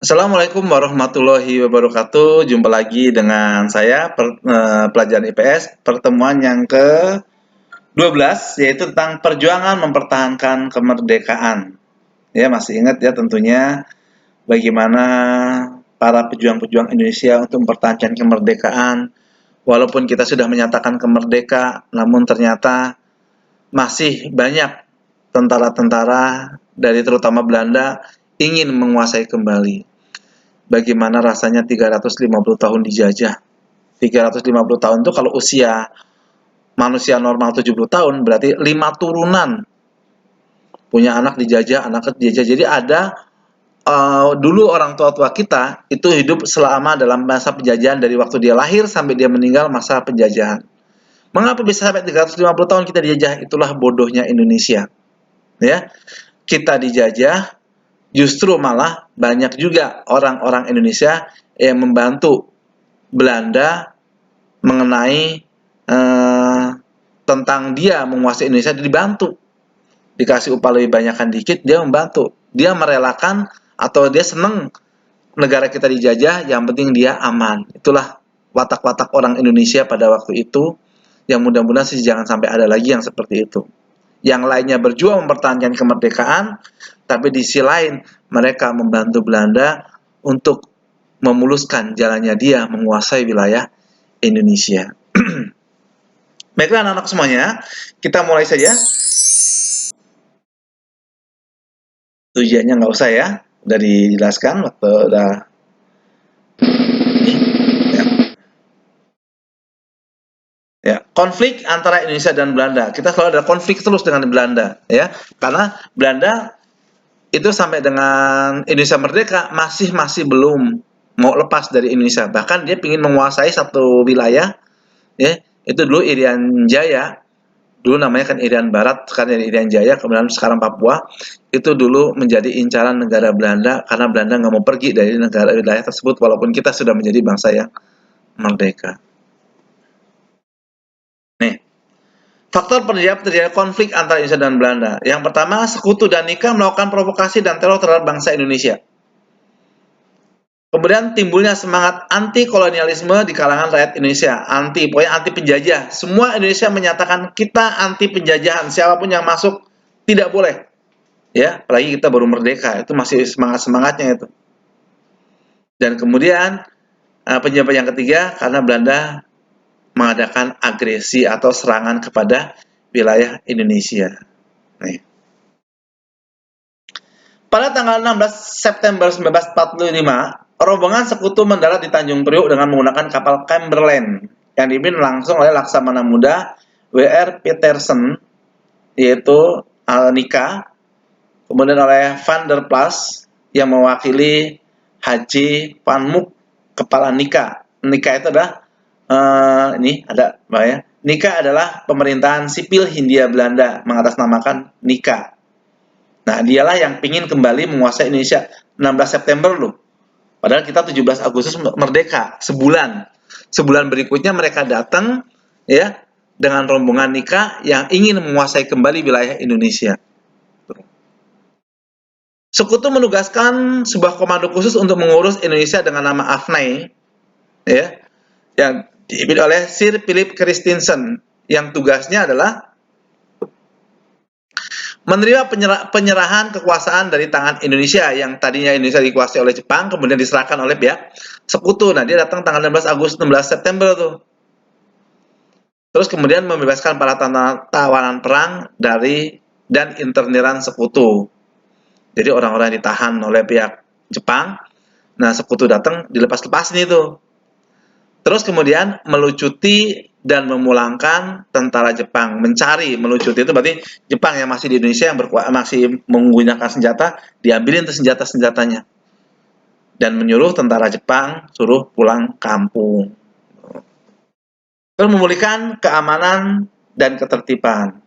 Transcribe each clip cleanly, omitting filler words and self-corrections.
Assalamualaikum warahmatullahi wabarakatuh. Jumpa lagi dengan saya pelajaran IPS pertemuan yang ke-12 yaitu tentang perjuangan mempertahankan kemerdekaan. Ya, masih ingat ya tentunya bagaimana para pejuang-pejuang Indonesia untuk mempertahankan kemerdekaan. Walaupun kita sudah menyatakan kemerdeka, namun ternyata masih banyak tentara-tentara dari terutama Belanda ingin menguasai kembali. Bagaimana rasanya 350 tahun dijajah. 350 tahun itu kalau usia manusia normal 70 tahun berarti 5 turunan punya anak dijajah, anak dijajah. Jadi ada dulu orang tua-tua kita itu hidup selama dalam masa penjajahan dari waktu dia lahir sampai dia meninggal masa penjajahan. Mengapa bisa sampai 350 tahun kita dijajah? Itulah bodohnya Indonesia. Ya, kita dijajah, justru malah banyak juga orang-orang Indonesia yang membantu Belanda mengenai tentang dia menguasai Indonesia, dibantu. Dikasih upah lebih banyakkan dikit, dia membantu. Dia merelakan atau dia seneng negara kita dijajah, yang penting dia aman. Itulah watak-watak orang Indonesia pada waktu itu, yang mudah-mudahan sih jangan sampai ada lagi yang seperti itu. Yang lainnya berjuang mempertahankan kemerdekaan, tapi di sisi lain mereka membantu Belanda untuk memuluskan jalannya dia menguasai wilayah Indonesia. Baiklah anak-anak semuanya, kita mulai saja. Tujuannya nggak usah ya, udah dijelaskan waktu udah. Ya. Ya, konflik antara Indonesia dan Belanda. Kita selalu ada konflik terus dengan Belanda, ya, karena Belanda itu sampai dengan Indonesia merdeka masih belum mau lepas dari Indonesia. Bahkan dia ingin menguasai satu wilayah, ya, itu dulu Irian Jaya. Dulu namanya kan Irian Barat, sekarang Irian Jaya, kemudian sekarang Papua. Itu dulu menjadi incaran negara Belanda karena Belanda nggak mau pergi dari negara wilayah tersebut walaupun kita sudah menjadi bangsa yang merdeka. Nih, faktor penyebab terjadi konflik antara Indonesia dan Belanda. Yang pertama, Sekutu dan Nika melakukan provokasi dan teror terhadap bangsa Indonesia. Kemudian timbulnya semangat anti kolonialisme di kalangan rakyat Indonesia, pokoknya anti penjajah. Semua Indonesia menyatakan kita anti penjajahan, siapapun yang masuk tidak boleh. Ya, apalagi kita baru merdeka, itu masih semangat-semangatnya itu. Dan kemudian penyebab yang ketiga karena Belanda mengadakan agresi atau serangan kepada wilayah Indonesia. Nih. Pada tanggal 16 September 1945, rombongan Sekutu mendarat di Tanjung Priok dengan menggunakan kapal Cumberland yang dipimpin langsung oleh Laksamana Muda W.R. Petersen, yaitu Nika, kemudian oleh Van der Plas yang mewakili Haji Van Mook, kepala Nika. Nika itu adalah ini ada ya. Nika adalah pemerintahan sipil Hindia Belanda mengatasnamakan Nika. Nah, dialah yang pingin kembali menguasai Indonesia 16 September loh. Padahal kita 17 Agustus merdeka, sebulan. Sebulan berikutnya mereka datang ya dengan rombongan Nika yang ingin menguasai kembali wilayah Indonesia. Sekutu menugaskan sebuah komando khusus untuk mengurus Indonesia dengan nama AFNAI ya, yang dipimpin oleh Sir Philip Christensen yang tugasnya adalah menerima penyerahan kekuasaan dari tangan Indonesia yang tadinya Indonesia dikuasai oleh Jepang kemudian diserahkan oleh pihak Sekutu. Nah, dia datang tanggal 16 Agustus 16 September tuh. Terus kemudian membebaskan para tawanan perang dari dan interniran Sekutu. Jadi orang-orang yang ditahan oleh pihak Jepang, nah Sekutu datang dilepas-lepasin itu. Terus kemudian melucuti dan memulangkan tentara Jepang, melucuti itu berarti Jepang yang masih di Indonesia yang masih menggunakan senjata, diambilin tuh senjata-senjatanya. Dan menyuruh tentara Jepang suruh pulang kampung. Terus memulihkan keamanan dan ketertiban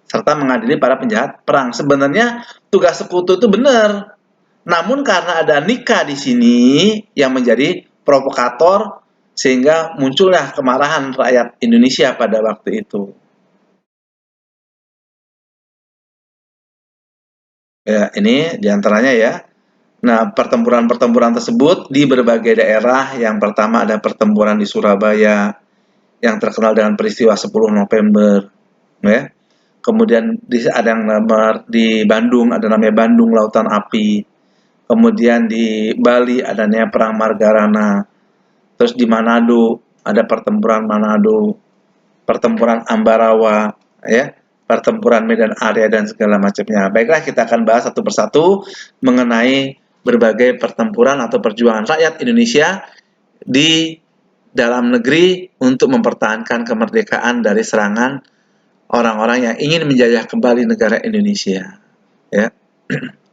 serta mengadili para penjahat perang. Sebenarnya tugas Sekutu itu benar. Namun karena ada Nika di sini yang menjadi provokator sehingga muncullah kemarahan rakyat Indonesia pada waktu itu. Ya, ini diantaranya ya. Nah, pertempuran-pertempuran tersebut di berbagai daerah. Yang pertama ada pertempuran di Surabaya yang terkenal dengan peristiwa 10 November, ya. Kemudian ada yang di Bandung, ada namanya Bandung Lautan Api. Kemudian di Bali adanya Perang Margarana. Terus di Manado ada pertempuran Manado, pertempuran Ambarawa, ya, pertempuran Medan Area dan segala macamnya. Baiklah, kita akan bahas satu persatu mengenai berbagai pertempuran atau perjuangan rakyat Indonesia di dalam negeri untuk mempertahankan kemerdekaan dari serangan orang-orang yang ingin menjajah kembali negara Indonesia. Ya.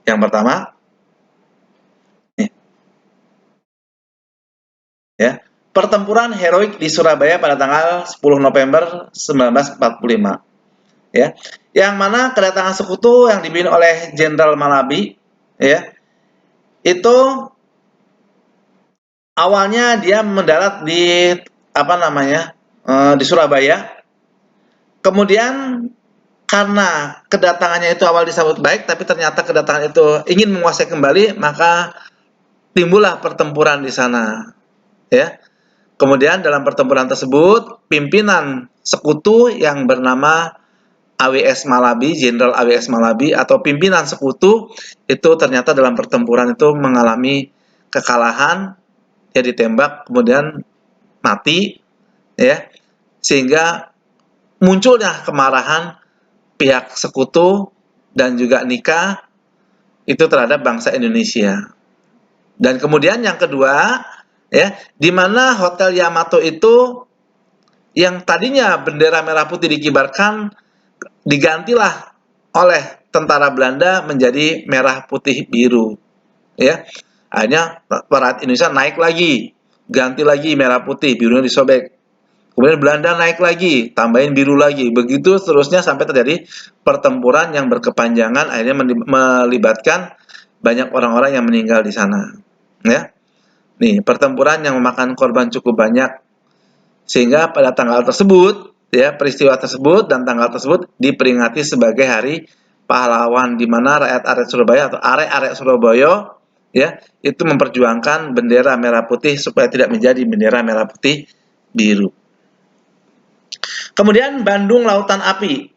Yang pertama, nih, ya, pertempuran heroik di Surabaya pada tanggal 10 November 1945. Ya, yang mana kedatangan sekutu yang dipimpin oleh Jenderal Malabi, ya, itu awalnya dia mendarat di apa namanya di Surabaya. Kemudian karena kedatangannya itu awal disambut baik, tapi ternyata kedatangan itu ingin menguasai kembali, maka timbullah pertempuran di sana. Ya. Kemudian dalam pertempuran tersebut, pimpinan sekutu yang bernama AWS Malabi, Jenderal AWS Malabi atau pimpinan sekutu itu ternyata dalam pertempuran itu mengalami kekalahan, dia ditembak kemudian mati, ya, sehingga munculnya kemarahan pihak sekutu dan juga nikah itu terhadap bangsa Indonesia. Dan kemudian yang kedua, ya, di mana Hotel Yamato itu yang tadinya bendera merah putih dikibarkan digantilah oleh tentara Belanda menjadi merah putih biru, ya. Akhirnya rakyat Indonesia naik lagi, ganti lagi merah putih, birunya disobek. Kemudian Belanda naik lagi, tambahin biru lagi. Begitu seterusnya sampai terjadi pertempuran yang berkepanjangan, akhirnya melibatkan banyak orang-orang yang meninggal di sana. Ya, nih pertempuran yang memakan korban cukup banyak, sehingga pada tanggal tersebut, ya, peristiwa tersebut dan tanggal tersebut diperingati sebagai Hari Pahlawan, di mana rakyat Surabaya atau arek-arek Surabaya, ya, itu memperjuangkan bendera merah putih supaya tidak menjadi bendera merah putih biru. Kemudian Bandung Lautan Api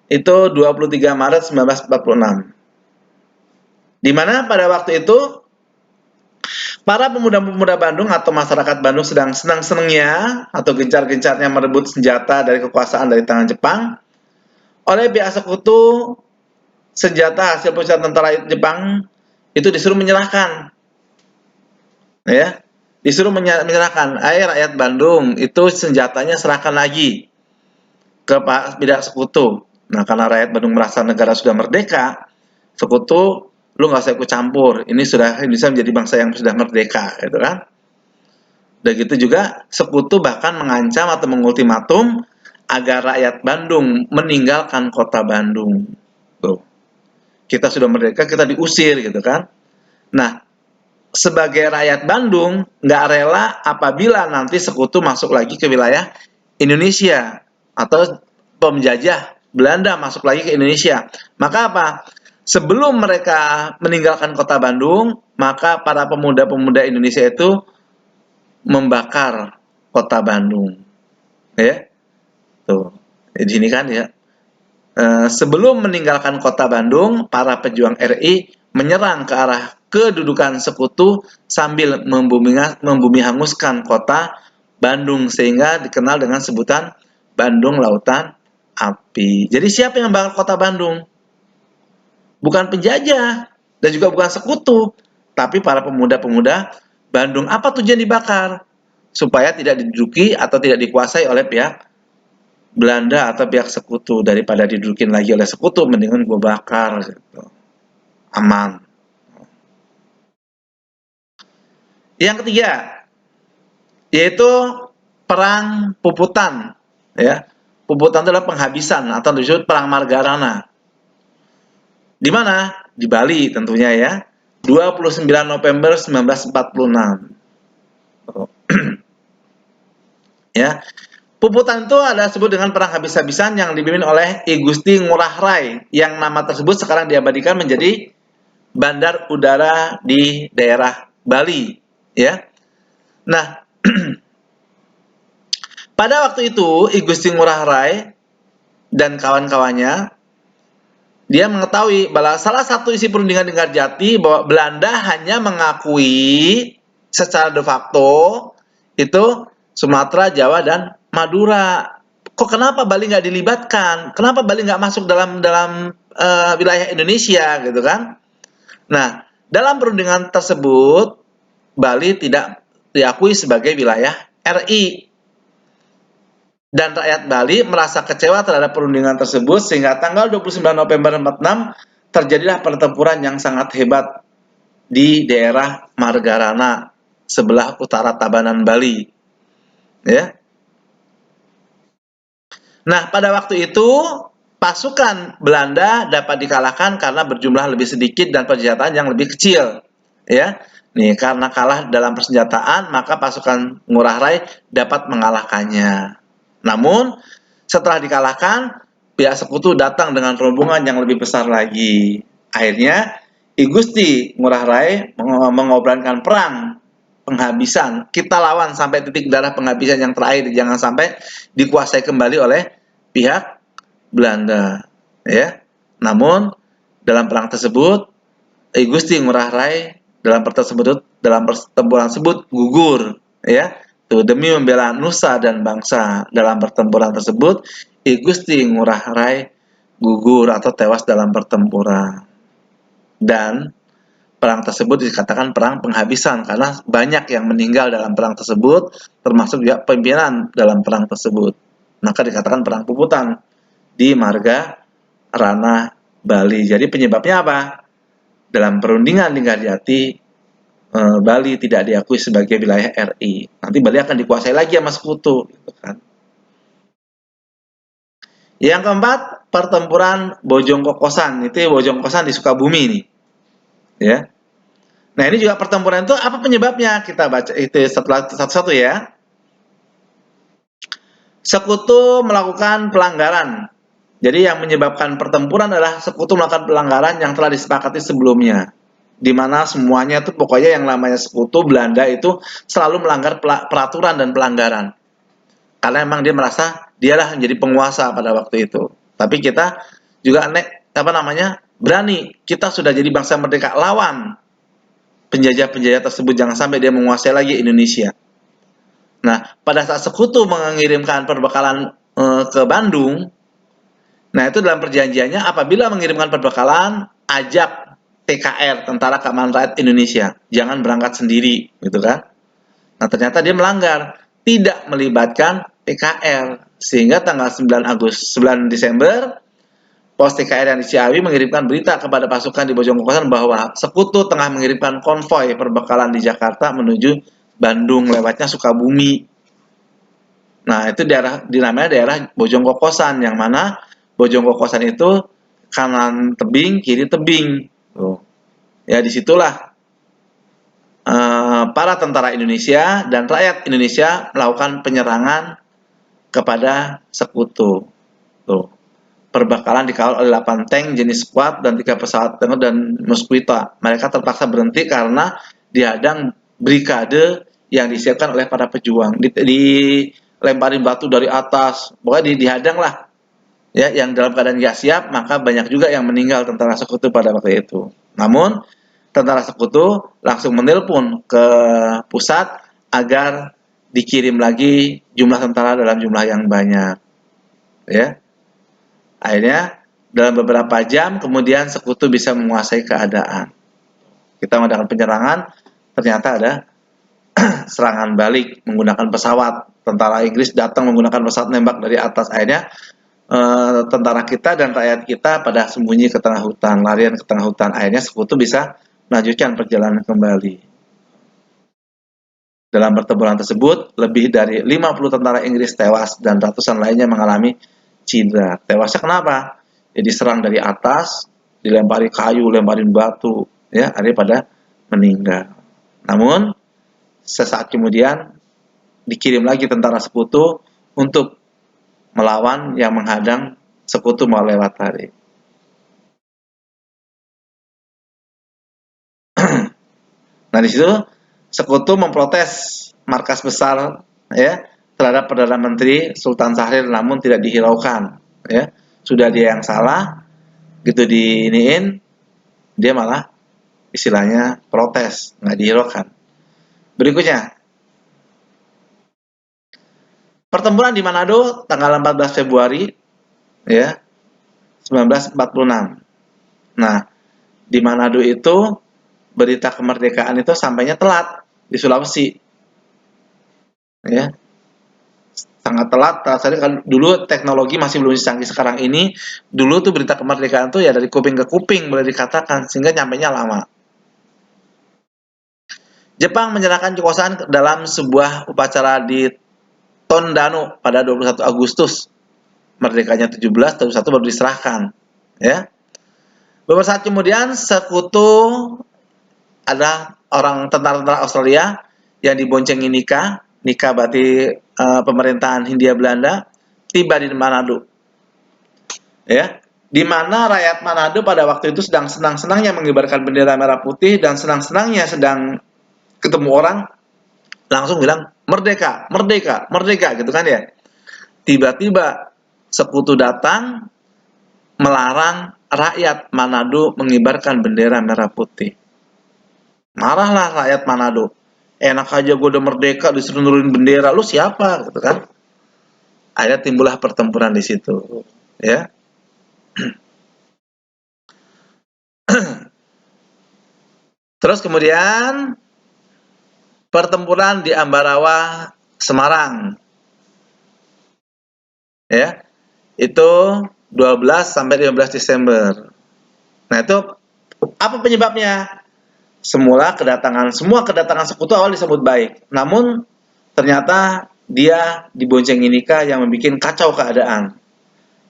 itu 23 Maret 1946. Di mana pada waktu itu para pemuda-pemuda Bandung atau masyarakat Bandung sedang senang-senangnya atau gencar-gencarnya merebut senjata dari kekuasaan dari tangan Jepang. Oleh pihak sekutu, senjata hasil perusahaan tentara Jepang itu disuruh menyerahkan, ya, disuruh menyerahkan. Ayo rakyat Bandung itu senjatanya serahkan lagi ke pihak sekutu. Nah, karena rakyat Bandung merasa negara sudah merdeka, sekutu, lu nggak usah ikut campur. Ini sudah Indonesia menjadi bangsa yang sudah merdeka, gitu kan? Dan gitu juga sekutu bahkan mengancam atau mengultimatum agar rakyat Bandung meninggalkan kota Bandung. Tuh. Kita sudah merdeka, kita diusir, gitu kan? Nah, sebagai rakyat Bandung nggak rela apabila nanti sekutu masuk lagi ke wilayah Indonesia atau penjajah Belanda masuk lagi ke Indonesia. Maka apa? Sebelum mereka meninggalkan kota Bandung, maka para pemuda-pemuda Indonesia itu membakar kota Bandung. Ya, tuh. Di sini kan ya. Sebelum meninggalkan kota Bandung, para pejuang RI menyerang ke arah kedudukan sekutu sambil membumi hanguskan kota Bandung sehingga dikenal dengan sebutan Bandung Lautan Api. Jadi siapa yang bakar kota Bandung? Bukan penjajah dan juga bukan sekutu, tapi para pemuda-pemuda Bandung. Apa tujuan dibakar? Supaya tidak diduduki atau tidak dikuasai oleh pihak Belanda atau pihak sekutu. Daripada didudukin lagi oleh sekutu, mendingan gue bakar gitu. Aman. Yang ketiga, yaitu perang Puputan, ya. Puputan itu adalah penghabisan atau disebut perang Margarana. Di mana? Di Bali tentunya, ya. 29 November 1946. Ya. Puputan itu adalah disebut dengan perang habis-habisan yang dipimpin oleh I Gusti Ngurah Rai, yang nama tersebut sekarang diabadikan menjadi bandar udara di daerah Bali, ya. Nah, pada waktu itu I Gusti Ngurah Rai dan kawan-kawannya dia mengetahui bahwa salah satu isi perundingan Linggarjati bahwa Belanda hanya mengakui secara de facto itu Sumatera, Jawa, dan Madura. Kok kenapa Bali nggak dilibatkan? Kenapa Bali nggak masuk dalam dalam wilayah Indonesia gitu kan? Nah, dalam perundingan tersebut Bali tidak diakui sebagai wilayah RI. Dan rakyat Bali merasa kecewa terhadap perundingan tersebut sehingga tanggal 29 November 46 terjadilah pertempuran yang sangat hebat di daerah Margarana sebelah utara Tabanan Bali, ya. Nah, pada waktu itu pasukan Belanda dapat dikalahkan karena berjumlah lebih sedikit dan persenjataan yang lebih kecil, ya. Nih, karena kalah dalam persenjataan, maka pasukan Ngurah Rai dapat mengalahkannya. Namun, setelah dikalahkan, pihak sekutu datang dengan rombongan yang lebih besar lagi. Akhirnya, I Gusti Ngurah Rai mengobrolkan perang penghabisan. Kita lawan sampai titik darah penghabisan yang terakhir, jangan sampai dikuasai kembali oleh pihak Belanda, ya. Namun dalam perang tersebut I Gusti Ngurah Rai dalam pertempuran tersebut gugur, ya. Tuh, demi membela nusa dan bangsa. Dalam pertempuran tersebut I Gusti Ngurah Rai gugur atau tewas dalam pertempuran. Dan perang tersebut dikatakan perang penghabisan karena banyak yang meninggal dalam perang tersebut, termasuk juga pimpinan dalam perang tersebut. Maka dikatakan perang puputan di Marga Rana Bali. Jadi penyebabnya apa? Dalam perundingan Linggarjati, Bali tidak diakui sebagai wilayah RI. Nanti Bali akan dikuasai lagi sama sekutu, gitu kan. Yang keempat, pertempuran Bojong Kokosan. Itu Bojong Kokosan di Sukabumi nih, ya. Nah, ini juga pertempuran itu apa penyebabnya? Kita baca itu setelah satu-satu ya. Sekutu melakukan pelanggaran. Jadi yang menyebabkan pertempuran adalah sekutu melakukan pelanggaran yang telah disepakati sebelumnya. Di mana semuanya itu pokoknya yang namanya sekutu Belanda itu selalu melanggar peraturan dan pelanggaran. Karena memang dia merasa dialah menjadi penguasa pada waktu itu. Tapi kita juga berani. Kita sudah jadi bangsa merdeka, lawan penjajah-penjajah tersebut, jangan sampai dia menguasai lagi Indonesia. Nah, pada saat sekutu mengirimkan perbekalan ke Bandung, nah itu dalam perjanjiannya apabila mengirimkan perbekalan, ajak TKR, Tentara Keamanan Rakyat Indonesia, jangan berangkat sendiri, gitu kan? Nah, ternyata dia melanggar, tidak melibatkan TKR, sehingga tanggal 9 Desember, pos TKR yang di Ciawi mengirimkan berita kepada pasukan di Bojong Kokosan bahwa sekutu tengah mengirimkan konvoi perbekalan di Jakarta menuju Bandung, lewatnya Sukabumi. Nah, itu dinamanya daerah Bojong Kokosan, yang mana Bojong Kokosan itu kanan tebing, kiri tebing. Tuh. Ya, disitulah para tentara Indonesia dan rakyat Indonesia melakukan penyerangan kepada sekutu. Tuh. Perbekalan dikawal oleh 8 tank jenis Squad dan 3 pesawat tempur dan Mosquito. Mereka terpaksa berhenti karena dihadang brigade yang disiapkan oleh para pejuang. Dilemparin batu dari atas, pokoknya dihadang lah. Ya, yang dalam keadaan nggak siap, maka banyak juga yang meninggal tentara sekutu pada waktu itu. Namun, tentara sekutu langsung menelpon ke pusat agar dikirim lagi jumlah tentara dalam jumlah yang banyak. Ya, akhirnya dalam beberapa jam kemudian sekutu bisa menguasai keadaan. Kita mengadakan penyerangan, ternyata ada serangan balik menggunakan pesawat. Tentara Inggris datang menggunakan pesawat nembak dari atas. Akhirnya tentara kita dan rakyat kita pada sembunyi ke tengah hutan, larian ke tengah hutan. Akhirnya sekutu bisa melanjutkan perjalanan kembali. Dalam pertempuran tersebut, lebih dari 50 tentara Inggris tewas dan ratusan lainnya mengalami cedera. Tewasnya kenapa? Ya, diserang dari atas, dilempari kayu, lemparin batu, ya, akhirnya pada meninggal. Namun, sesaat kemudian dikirim lagi tentara sekutu untuk melawan yang menghadang sekutu mau lewat tadi. Nah, di situ Sekutu memprotes markas besar ya terhadap Perdana Menteri Sultan Syahrir, namun tidak dihiraukan ya. Sudah dia yang salah, gitu diiniin, dia malah istilahnya protes, nggak dihiraukan. Berikutnya, pertempuran di Manado tanggal 14 Februari ya 1946. Nah, di Manado itu berita kemerdekaan itu sampainya telat di Sulawesi ya, sangat telat. Tadi kan dulu teknologi masih belum secanggih sekarang ini. Dulu tuh berita kemerdekaan tuh ya dari kuping ke kuping boleh dikatakan, sehingga nyampainya lama. Jepang menyerahkan kekuasaan dalam sebuah upacara di Tondano pada 21 Agustus. Merdekanya 17, 21 baru diserahkan. Ya. Beberapa saat kemudian Sekutu ada orang tentara-tentara Australia yang diboncengi Nika. Nika berarti pemerintahan Hindia Belanda, tiba di Manado. Ya, di mana rakyat Manado pada waktu itu sedang senang-senangnya mengibarkan bendera merah putih dan senang-senangnya sedang ketemu orang langsung bilang merdeka, merdeka, merdeka gitu kan ya. Tiba-tiba Sekutu datang melarang rakyat Manado mengibarkan bendera merah putih. Marahlah rakyat Manado. Enak aja gue udah merdeka disuruh nurunin bendera, lu siapa gitu kan. Akhirnya timbullah pertempuran di situ, ya. Terus kemudian pertempuran di Ambarawa, Semarang, ya. Itu 12 sampai 15 Desember. Nah, itu apa penyebabnya? Semua kedatangan Sekutu awal disambut baik. Namun ternyata dia diboncengi Nika yang membuat kacau keadaan.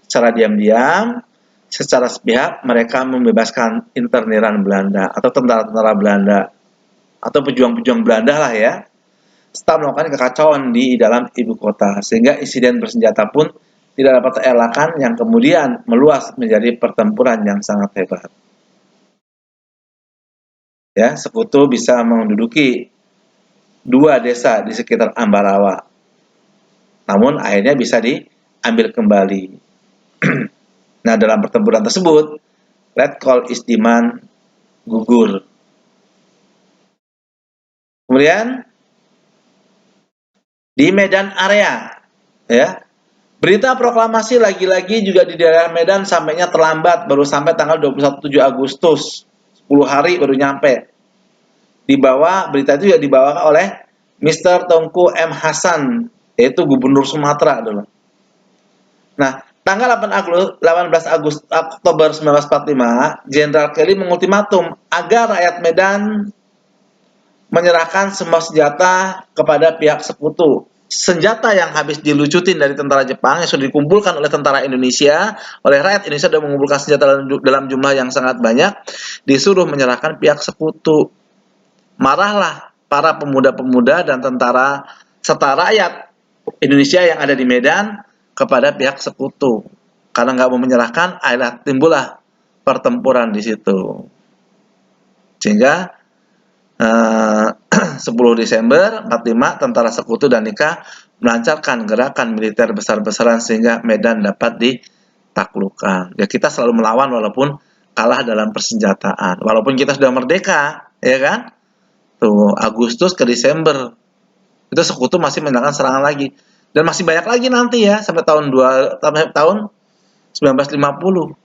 Secara diam-diam, secara sepihak mereka membebaskan interniran Belanda atau tentara-tentara Belanda atau pejuang-pejuang Belanda lah ya, setelah melakukan kekacauan di dalam ibu kota, sehingga insiden bersenjata pun tidak dapat terelakkan yang kemudian meluas menjadi pertempuran yang sangat hebat. Ya, Sekutu bisa menduduki 2 desa di sekitar Ambarawa, namun akhirnya bisa diambil kembali. Nah, dalam pertempuran tersebut, Letkol Isdiman gugur. Kemudian di Medan area, ya, berita proklamasi lagi-lagi juga di daerah Medan sampainya terlambat, baru sampai tanggal 21 Agustus, 10 hari baru nyampe. Berita itu juga dibawa oleh Mr. Tengku M. Hasan, yaitu Gubernur Sumatera dulu. Nah, tanggal 18 Oktober 1945, Jenderal Kelly mengultimatum agar rakyat Medan menyerahkan semua senjata kepada pihak Sekutu. Senjata yang habis dilucutin dari tentara Jepang yang sudah dikumpulkan oleh tentara Indonesia, oleh rakyat Indonesia sudah mengumpulkan senjata dalam jumlah yang sangat banyak, disuruh menyerahkan pihak Sekutu. Marahlah para pemuda-pemuda dan tentara serta rakyat Indonesia yang ada di Medan kepada pihak Sekutu. Karena nggak mau menyerahkan, akhirnya timbullah pertempuran di situ. Sehingga 10 Desember 45 tentara Sekutu dan Nika melancarkan gerakan militer besar-besaran sehingga Medan dapat ditaklukkan. Ya, kita selalu melawan walaupun kalah dalam persenjataan. Walaupun kita sudah merdeka, ya kan? Tuh, Agustus ke Desember itu Sekutu masih menyerangkan serangan lagi. Dan masih banyak lagi nanti ya sampai tahun 1950.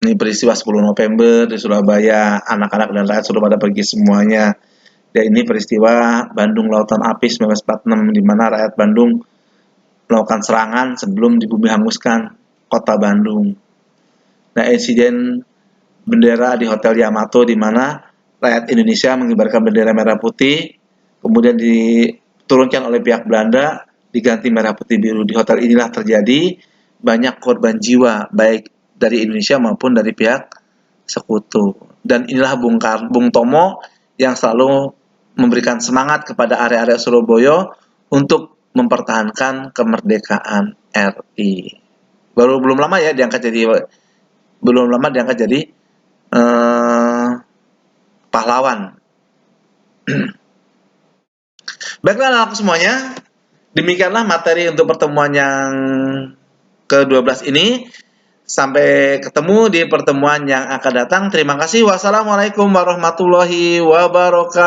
Ini peristiwa 10 November di Surabaya, anak-anak dan rakyat sudah pada pergi semuanya. Dan ini peristiwa Bandung Lautan Api 1946 di mana rakyat Bandung melakukan serangan sebelum dibumi hanguskan kota Bandung. Nah, insiden bendera di Hotel Yamato di mana rakyat Indonesia mengibarkan bendera merah putih, kemudian diturunkan oleh pihak Belanda, diganti merah putih biru. Di hotel inilah terjadi banyak korban jiwa, baik dari Indonesia maupun dari pihak Sekutu. Dan inilah Bung Tomo yang selalu memberikan semangat kepada area-area Surabaya untuk mempertahankan kemerdekaan RI. Belum lama ya diangkat jadi belum lama diangkat jadi pahlawan. Baiklah anak semuanya, demikianlah materi untuk pertemuan yang ke-12 ini. Sampai ketemu di pertemuan yang akan datang. Terima kasih. Wassalamualaikum warahmatullahi wabarakatuh.